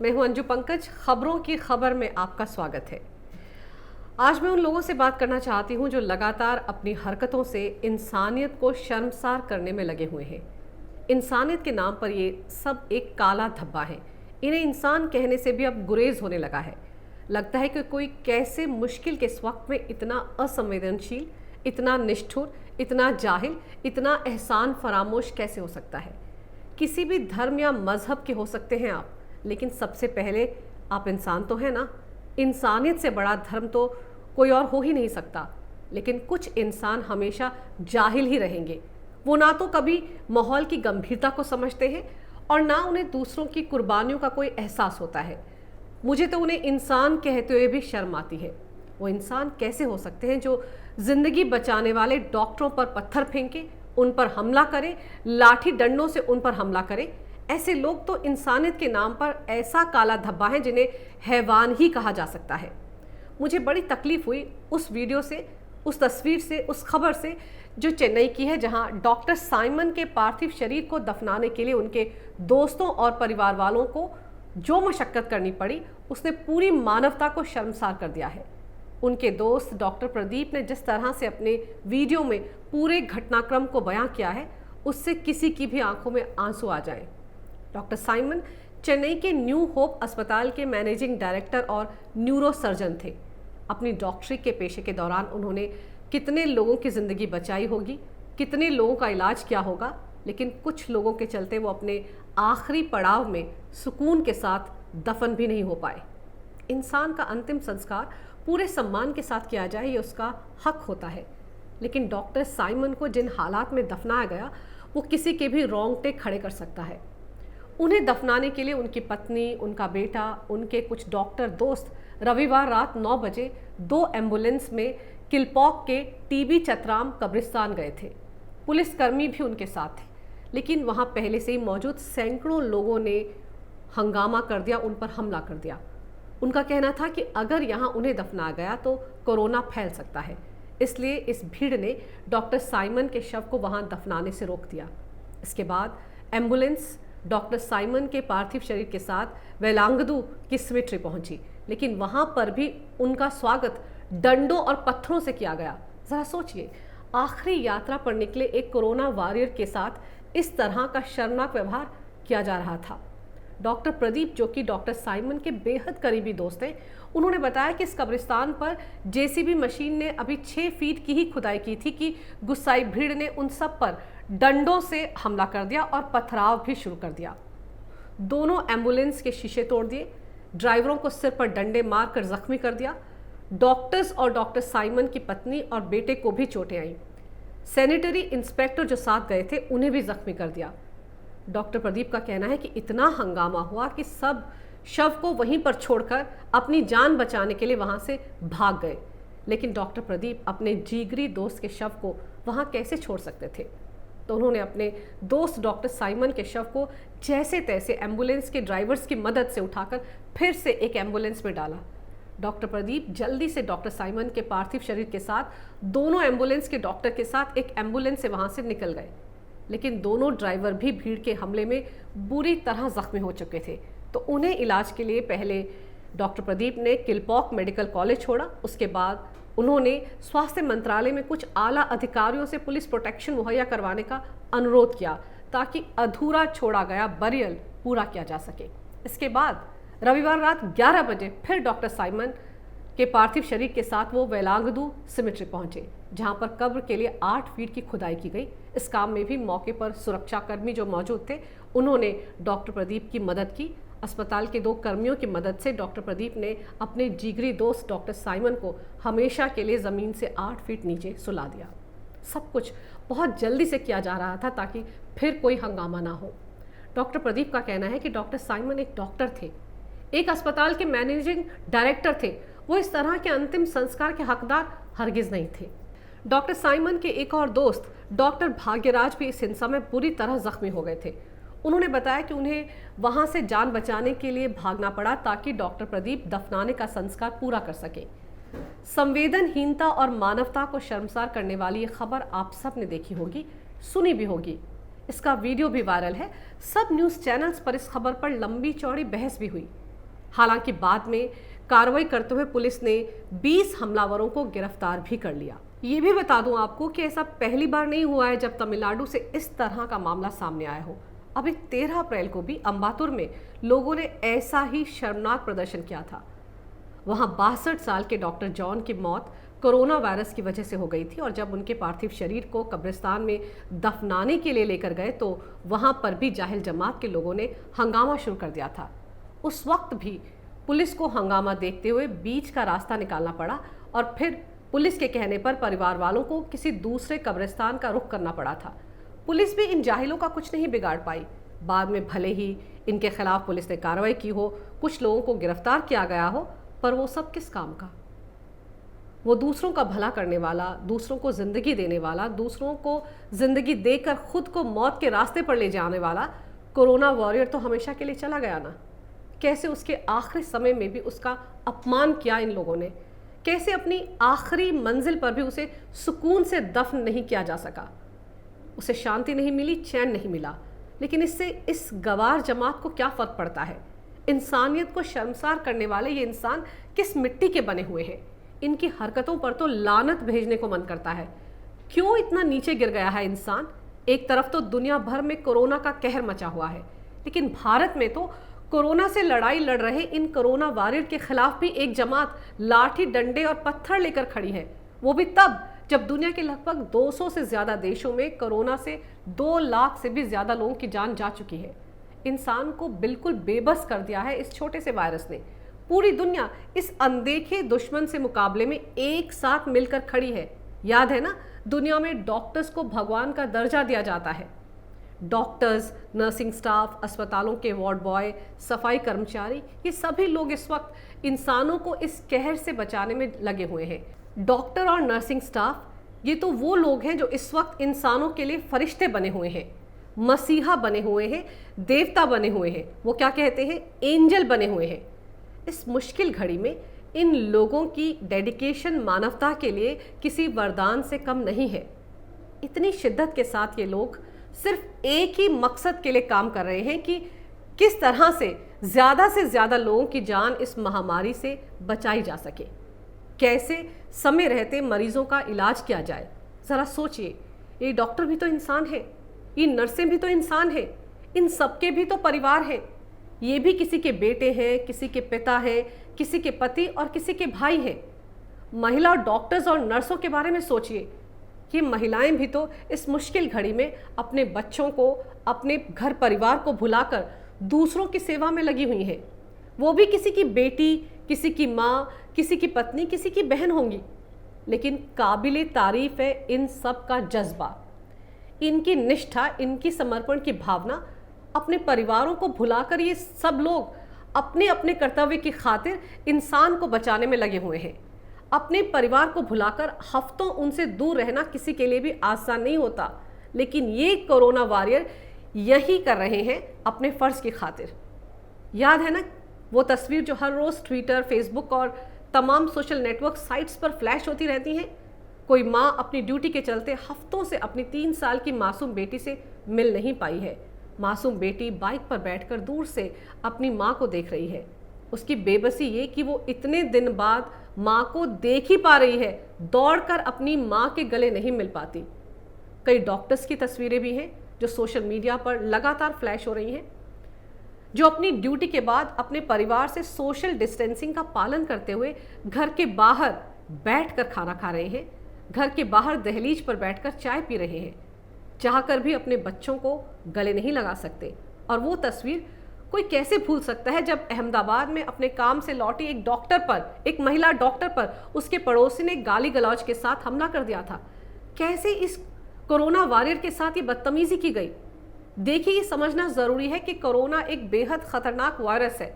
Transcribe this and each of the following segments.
मैं हूं अंजू पंकज। खबरों की खबर में आपका स्वागत है। आज मैं उन लोगों से बात करना चाहती हूं जो लगातार अपनी हरकतों से इंसानियत को शर्मसार करने में लगे हुए हैं। इंसानियत के नाम पर ये सब एक काला धब्बा है। इन्हें इंसान कहने से भी अब गुरेज होने लगा है। लगता है कि कोई कैसे मुश्किल के इस वक्त में इतना असंवेदनशील, इतना निष्ठुर, इतना जाहिल, एहसान एहसान फरामोश कैसे हो सकता है। किसी भी धर्म या मजहब के हो सकते हैं आप, लेकिन सबसे पहले आप इंसान तो हैं ना। इंसानियत से बड़ा धर्म तो कोई और हो ही नहीं सकता। लेकिन कुछ इंसान हमेशा जाहिल ही रहेंगे। वो ना तो कभी माहौल की गंभीरता को समझते हैं और ना उन्हें दूसरों की कुर्बानियों का कोई एहसास होता है। मुझे तो उन्हें इंसान कहते हुए भी शर्म आती है। वो इंसान कैसे हो सकते हैं जो जिंदगी बचाने वाले डॉक्टरों पर पत्थर फेंके, उन पर हमला करे, लाठी डंडों से उन पर हमला करे। ऐसे लोग तो इंसानियत के नाम पर ऐसा काला धब्बा है जिन्हें हैवान ही कहा जा सकता है। मुझे बड़ी तकलीफ हुई उस वीडियो से, उस तस्वीर से, उस खबर से जो चेन्नई की है, जहां डॉक्टर साइमन के पार्थिव शरीर को दफनाने के लिए उनके दोस्तों और परिवार वालों को जो मशक्कत करनी पड़ी, उसने पूरी मानवता को शर्मसार कर दिया है। उनके दोस्त डॉक्टर प्रदीप ने जिस तरह से अपने वीडियो में पूरे घटनाक्रम को बयां किया है, उससे किसी की भी आंखों में आंसू आ जाएं। डॉक्टर साइमन चेन्नई के न्यू होप अस्पताल के मैनेजिंग डायरेक्टर और न्यूरो सर्जन थे। अपनी डॉक्टरी के पेशे के दौरान उन्होंने कितने लोगों की ज़िंदगी बचाई होगी, कितने लोगों का इलाज किया होगा, लेकिन कुछ लोगों के चलते वो अपने आखिरी पड़ाव में सुकून के साथ दफन भी नहीं हो पाए। इंसान का अंतिम संस्कार पूरे सम्मान के साथ किया जाए, ये उसका हक होता है। लेकिन डॉक्टर साइमन को जिन हालात में दफनाया गया, वो किसी के भी रोंगटे खड़े कर सकता है। उन्हें दफनाने के लिए उनकी पत्नी, उनका बेटा, उनके कुछ डॉक्टर दोस्त रविवार रात 9 बजे 2 एम्बुलेंस में किलपॉक के टीबी चतराम कब्रिस्तान गए थे। पुलिसकर्मी भी उनके साथ थे, लेकिन वहां पहले से ही मौजूद सैकड़ों लोगों ने हंगामा कर दिया, उन पर हमला कर दिया। उनका कहना था कि अगर यहाँ उन्हें दफनाया गया तो कोरोना फैल सकता है। इसलिए इस भीड़ ने डॉक्टर साइमन के शव को वहाँ दफनाने से रोक दिया। इसके बाद एम्बुलेंस डॉक्टर साइमन के पार्थिव शरीर के साथ वेलांगदू की सिमेट्री पहुंची, लेकिन वहाँ पर भी उनका स्वागत डंडों और पत्थरों से किया गया। ज़रा सोचिए, आखिरी यात्रा पर निकले एक कोरोना वॉरियर के साथ इस तरह का शर्मनाक व्यवहार किया जा रहा था। डॉक्टर प्रदीप, जो कि डॉक्टर साइमन के बेहद करीबी दोस्त हैं, उन्होंने बताया कि इस कब्रिस्तान पर जेसीबी मशीन ने अभी 6 फीट की ही खुदाई की थी कि गुस्साई भीड़ ने उन सब पर डंडों से हमला कर दिया और पथराव भी शुरू कर दिया। दोनों एम्बुलेंस के शीशे तोड़ दिए, ड्राइवरों को सिर पर डंडे मारकर जख्मी कर दिया। डॉक्टर्स और डॉक्टर साइमन की पत्नी और बेटे को भी चोटें आईं। सैनिटरी इंस्पेक्टर जो साथ गए थे, उन्हें भी जख्मी कर दिया। डॉक्टर प्रदीप का कहना है कि इतना हंगामा हुआ कि सब शव को वहीं पर छोड़कर अपनी जान बचाने के लिए वहां से भाग गए। लेकिन डॉक्टर प्रदीप अपने जिगरी दोस्त के शव को वहां कैसे छोड़ सकते थे? तो उन्होंने अपने दोस्त डॉक्टर साइमन के शव को जैसे तैसे एम्बुलेंस के ड्राइवर्स की मदद से उठाकर फिर से एक एम्बुलेंस में डाला। डॉक्टर प्रदीप जल्दी से डॉक्टर साइमन के पार्थिव शरीर के साथ दोनों एम्बुलेंस के डॉक्टर के साथ एक एम्बुलेंस से वहां से निकल गए। लेकिन दोनों ड्राइवर भी भीड़ के हमले में बुरी तरह जख्मी हो चुके थे, तो उन्हें इलाज के लिए पहले डॉक्टर प्रदीप ने किलपॉक मेडिकल कॉलेज छोड़ा। उसके बाद उन्होंने स्वास्थ्य मंत्रालय में कुछ आला अधिकारियों से पुलिस प्रोटेक्शन मुहैया करवाने का अनुरोध किया, ताकि अधूरा छोड़ा गया बरियल पूरा किया जा सके। इसके बाद रविवार रात 11 बजे फिर डॉक्टर साइमन के पार्थिव शरीर के साथ वो वेलांगदू सिमेट्री पहुंचे, जहां पर कब्र के लिए 8 फीट की खुदाई की गई। इस काम में भी मौके पर सुरक्षाकर्मी जो मौजूद थे, उन्होंने डॉक्टर प्रदीप की मदद की। अस्पताल के 2 कर्मियों की मदद से डॉक्टर प्रदीप ने अपने जिगरी दोस्त डॉक्टर साइमन को हमेशा के लिए ज़मीन से 8 फीट नीचे सुला दिया। सब कुछ बहुत जल्दी से किया जा रहा था ताकि फिर कोई हंगामा ना हो। डॉक्टर प्रदीप का कहना है कि डॉक्टर साइमन एक डॉक्टर थे, एक अस्पताल के मैनेजिंग डायरेक्टर थे। वो इस तरह के अंतिम संस्कार के हकदार हरगिज नहीं थे। डॉक्टर साइमन के एक और दोस्त डॉक्टर भाग्यराज भी इस हिंसा में बुरी तरह जख्मी हो गए थे। उन्होंने बताया कि उन्हें वहां से जान बचाने के लिए भागना पड़ा ताकि डॉक्टर प्रदीप दफनाने का संस्कार पूरा कर सके। संवेदनहीनता और मानवता को शर्मसार करने वाली ये खबर आप सब ने देखी होगी, सुनी भी होगी। इसका वीडियो भी वायरल है। सब न्यूज़ चैनल्स पर इस खबर पर लंबी चौड़ी बहस भी हुई। हालांकि बाद में कार्रवाई करते हुए पुलिस ने 20 हमलावरों को गिरफ्तार भी कर लिया। ये भी बता दूं आपको कि ऐसा पहली बार नहीं हुआ है जब तमिलनाडु से इस तरह का मामला सामने आया हो। अभी 13 अप्रैल को भी अंबातुर में लोगों ने ऐसा ही शर्मनाक प्रदर्शन किया था। वहां 62 साल के डॉक्टर जॉन की मौत कोरोना वायरस की वजह से हो गई थी और जब उनके पार्थिव शरीर को कब्रिस्तान में दफनाने के लिए लेकर गए तो वहां पर भी जाहिल जमात के लोगों ने हंगामा शुरू कर दिया था। उस वक्त भी पुलिस को हंगामा देखते हुए बीच का रास्ता निकालना पड़ा और फिर पुलिस के कहने पर परिवार वालों को किसी दूसरे कब्रिस्तान का रुख करना पड़ा था। पुलिस भी इन जाहिलों का कुछ नहीं बिगाड़ पाई। बाद में भले ही इनके खिलाफ पुलिस ने कार्रवाई की हो, कुछ लोगों को गिरफ्तार किया गया हो, पर वो सब किस काम का? वो दूसरों का भला करने वाला, दूसरों को जिंदगी देने वाला, दूसरों को जिंदगी देकर खुद को मौत के रास्ते पर ले जाने वाला कोरोना वॉरियर तो हमेशा के लिए चला गया ना। कैसे उसके आखिरी समय में भी उसका अपमान किया इन लोगों ने, कैसे अपनी आखिरी मंजिल पर भी उसे सुकून से दफन नहीं किया जा सका। उसे शांति नहीं मिली, चैन नहीं मिला। लेकिन इससे इस गवार जमात को क्या फर्क पड़ता है? इंसानियत को शर्मसार करने वाले ये इंसान किस मिट्टी के बने हुए हैं? इनकी हरकतों पर तो लानत भेजने को मन करता है। क्यों इतना नीचे गिर गया है इंसान? एक तरफ तो दुनिया भर में कोरोना का कहर मचा हुआ है, लेकिन भारत में तो कोरोना से लड़ाई लड़ रहे इन कोरोना वॉरियर के खिलाफ भी एक जमात लाठी, डंडे और पत्थर लेकर खड़ी है। वो भी तब जब दुनिया के लगभग 200 से ज्यादा देशों में कोरोना से 2 लाख से भी ज्यादा लोगों की जान जा चुकी है। इंसान को बिल्कुल बेबस कर दिया है इस छोटे से वायरस ने। पूरी दुनिया इस अनदेखे दुश्मन से मुकाबले में एक साथ मिलकर खड़ी है। याद है ना, दुनिया में डॉक्टर्स को भगवान का दर्जा दिया जाता है। डॉक्टर्स, नर्सिंग स्टाफ, अस्पतालों के वार्ड बॉय, सफाई कर्मचारी, ये सभी लोग इस वक्त इंसानों को इस कहर से बचाने में लगे हुए हैं। डॉक्टर और नर्सिंग स्टाफ, ये तो वो लोग हैं जो इस वक्त इंसानों के लिए फरिश्ते बने हुए हैं, मसीहा बने हुए हैं, देवता बने हुए हैं। वो क्या कहते हैं, एंजल बने हुए हैं। इस मुश्किल घड़ी में इन लोगों की डेडिकेशन मानवता के लिए किसी वरदान से कम नहीं है। इतनी शिद्दत के साथ ये लोग सिर्फ एक ही मकसद के लिए काम कर रहे हैं कि किस तरह से ज़्यादा लोगों की जान इस महामारी से बचाई जा सके, कैसे समय रहते मरीजों का इलाज किया जाए। ज़रा सोचिए, ये डॉक्टर भी तो इंसान है, ये नर्सें भी तो इंसान हैं, इन सबके भी तो परिवार हैं। ये भी किसी के बेटे हैं, किसी के पिता हैं, किसी के पति और किसी के भाई हैं। महिला डॉक्टर्स और नर्सों के बारे में सोचिए कि महिलाएं भी तो इस मुश्किल घड़ी में अपने बच्चों को, अपने घर परिवार को भुलाकर दूसरों की सेवा में लगी हुई हैं। वो भी किसी की बेटी, किसी की माँ, किसी की पत्नी, किसी की बहन होंगी। लेकिन काबिले तारीफ है इन सब का जज्बा, इनकी निष्ठा, इनकी समर्पण की भावना। अपने परिवारों को भुलाकर ये सब लोग अपने अपने कर्तव्य की खातिर इंसान को बचाने में लगे हुए हैं। अपने परिवार को भुलाकर हफ्तों उनसे दूर रहना किसी के लिए भी आसान नहीं होता, लेकिन ये कोरोना वॉरियर यही कर रहे हैं अपने फर्ज की खातिर। याद है ना वो तस्वीर जो हर रोज ट्विटर, फेसबुक और तमाम सोशल नेटवर्क साइट्स पर फ्लैश होती रहती हैं? कोई माँ अपनी ड्यूटी के चलते हफ्तों से अपनी 3 साल की मासूम बेटी से मिल नहीं पाई है। मासूम बेटी बाइक पर बैठकर दूर से अपनी माँ को देख रही है। उसकी बेबसी ये कि वो इतने दिन बाद माँ को देख ही पा रही है, दौड़कर अपनी माँ के गले नहीं मिल पाती। कई डॉक्टर्स की तस्वीरें भी हैं जो सोशल मीडिया पर लगातार फ्लैश हो रही हैं, जो अपनी ड्यूटी के बाद अपने परिवार से सोशल डिस्टेंसिंग का पालन करते हुए घर के बाहर बैठकर खाना खा रहे हैं, घर के बाहर दहलीज पर बैठकर चाय पी रहे हैं, चाहकर भी अपने बच्चों को गले नहीं लगा सकते। और वो तस्वीर कोई कैसे भूल सकता है जब अहमदाबाद में अपने काम से लौटी एक डॉक्टर पर, एक महिला डॉक्टर पर उसके पड़ोसी ने गाली गलौज के साथ हमला कर दिया था। कैसे इस कोरोना वॉरियर के साथ ये बदतमीजी की गई। देखिए, ये समझना ज़रूरी है कि कोरोना एक बेहद ख़तरनाक वायरस है।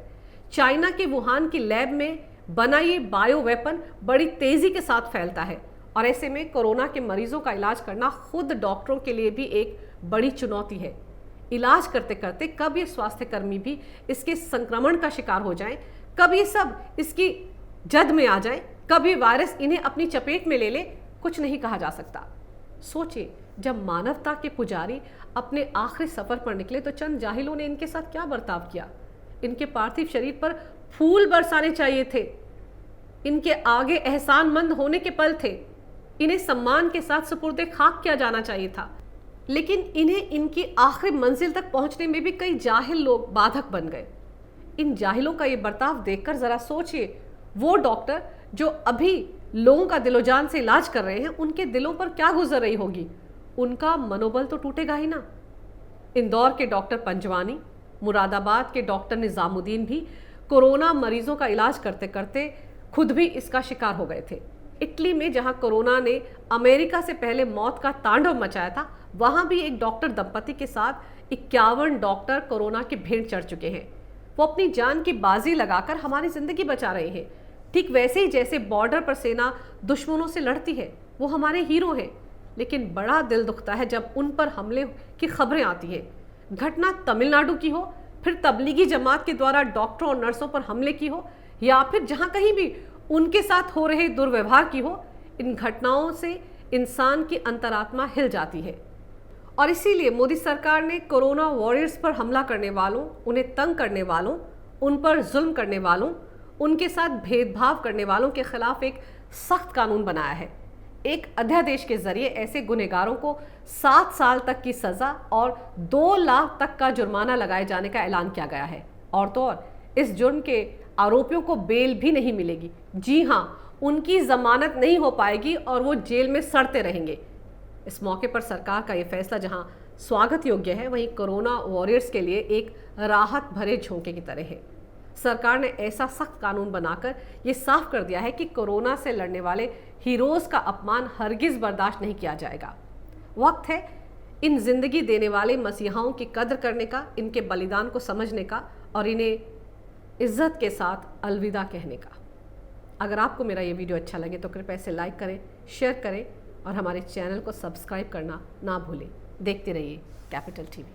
चाइना के वुहान की लैब में बना ये बायो वेपन बड़ी तेज़ी के साथ फैलता है और ऐसे में कोरोना के मरीजों का इलाज करना खुद डॉक्टरों के लिए भी एक बड़ी चुनौती है। इलाज करते करते कब ये स्वास्थ्यकर्मी भी इसके संक्रमण का शिकार हो जाएं, कब ये सब इसकी जद में आ जाएं, कब ये वायरस इन्हें अपनी चपेट में ले ले, कुछ नहीं कहा जा सकता। सोचिए, जब मानवता के पुजारी अपने आखिरी सफर पर निकले तो चंद जाहिलों ने इनके साथ क्या बर्ताव किया। इनके पार्थिव शरीर पर फूल बरसाने चाहिए थे, इनके आगे एहसानमंद होने के पल थे, इन्हें सम्मान के साथ सुपुर्दे खाक किया जाना चाहिए था। लेकिन इन्हें इनकी आखिरी मंजिल तक पहुंचने में भी कई जाहिल लोग बाधक बन गए। इन जाहिलों का ये बर्ताव देखकर जरा सोचिए, वो डॉक्टर जो अभी लोगों का दिलोजान से इलाज कर रहे हैं, उनके दिलों पर क्या गुजर रही होगी। उनका मनोबल तो टूटेगा ही ना। इंदौर के डॉक्टर पंजवानी, मुरादाबाद के डॉक्टर निजामुद्दीन भी कोरोना मरीजों का इलाज करते करते खुद भी इसका शिकार हो गए थे। इटली में जहां कोरोना ने अमेरिका से पहले मौत का तांडव मचाया था, वहां भी एक डॉक्टर दंपति के साथ 51 डॉक्टर कोरोना के भेंट चढ़ चुके हैं। वो अपनी जान की बाजी लगाकर हमारी जिंदगी बचा रहे हैं। ठीक वैसे ही जैसे बॉर्डर पर सेना दुश्मनों से लड़ती है, वो हमारे हीरो हैं। लेकिन बड़ा दिल दुखता है जब उन पर हमले की खबरें आती हैं। घटना तमिलनाडु की हो, फिर तबलीगी जमात के द्वारा डॉक्टरों और नर्सों पर हमले की हो, या फिर जहां कहीं भी उनके साथ हो रहे दुर्व्यवहार की हो, इन घटनाओं से इंसान की अंतरात्मा हिल जाती है। और इसीलिए मोदी सरकार ने कोरोना वॉरियर्स पर हमला करने वालों, उन्हें तंग करने वालों, उन पर जुल्म करने वालों, उनके साथ भेदभाव करने वालों के खिलाफ एक सख्त कानून बनाया है। एक अध्यादेश के जरिए ऐसे गुनहगारों को 7 साल तक की सजा और 2 लाख तक का जुर्माना लगाए जाने का ऐलान किया गया है। और तो और इस जुर्म के आरोपियों को बेल भी नहीं मिलेगी। जी हाँ, उनकी जमानत नहीं हो पाएगी और वो जेल में सड़ते रहेंगे। इस मौके पर सरकार का ये फैसला जहां स्वागत योग्य है, वहीं कोरोना वॉरियर्स के लिए एक राहत भरे झोंके की तरह है। सरकार ने ऐसा सख्त कानून बनाकर ये साफ कर दिया है कि कोरोना से लड़ने वाले हीरोज का अपमान हरगिज बर्दाश्त नहीं किया जाएगा। वक्त है इन जिंदगी देने वाले मसीहाओं की कद्र करने का, इनके बलिदान को समझने का और इन्हें इज्जत के साथ अलविदा कहने का। अगर आपको मेरा ये वीडियो अच्छा लगे तो कृपया इसे लाइक करें, शेयर करें और हमारे चैनल को सब्सक्राइब करना ना भूलें। देखते रहिए कैपिटल टीवी।